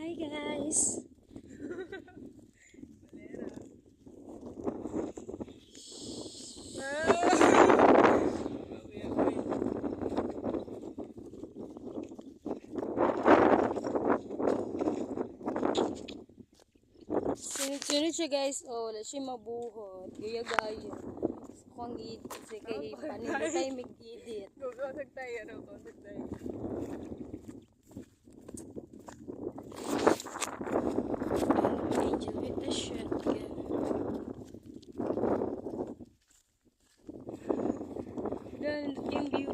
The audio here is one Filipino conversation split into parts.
Hi guys! Sunod-sunod siya guys. Oh, wala siya mabuhot. Gaya-gaya. So, kung gid kasi kay panin tayo mag-edit. Gugusag tayo, ano? Gugusag tayo. Angel with the shotgun. Dan yung view.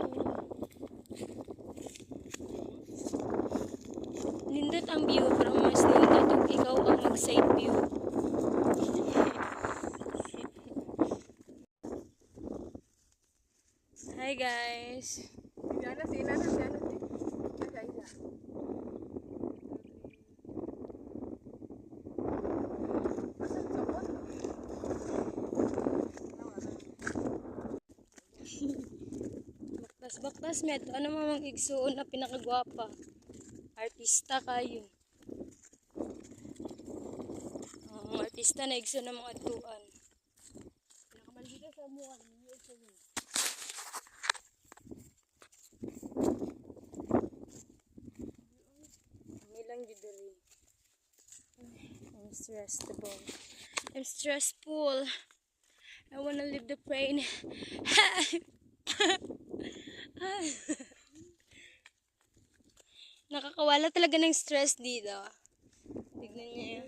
Nindot ang view, pero mas nindot kung ikaw ang mag-side view. Hi guys! Yana, si Ina, si Ana, si Isa. Asan sa ko? Baktas-baktas met, ano mamang igsuon na pinakagwapa? Artista kayo. Ang artista na igsuon na mga tuan. Pinakamaldita sa mukha niyo sa niyo. Ilang judari. I'm stressable. I'm stressful. I wanna leave the plane. Nakakawala talaga ng stress dito. Tignan niyo yun.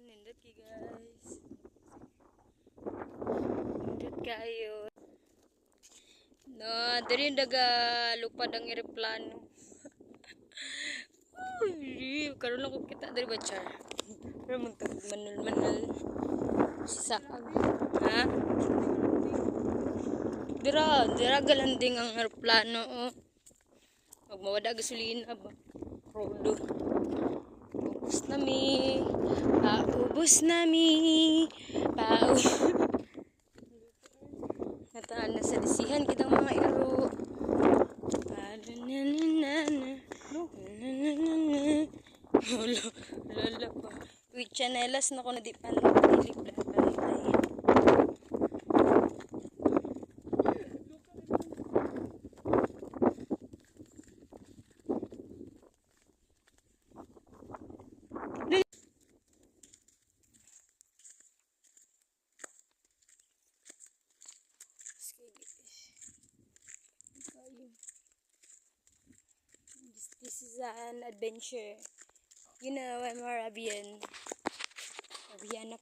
Nindot kayo guys. Nindot kayo. No, diri daga lupad ang eroplano. Uy, karon lang ko kita diri ba char. Pero magtag manul-manul. Saag. Ha? Dira galanding ang eroplano oh. Magmawada gasolina ba. Rodo. Ubus nami. Paubos nami. Nataan na sa disihan kitang mga iro. Lala pa. With chanelas na ko na di pa napilig pantay. This is an adventure. You know, I'm Arabian. Arabian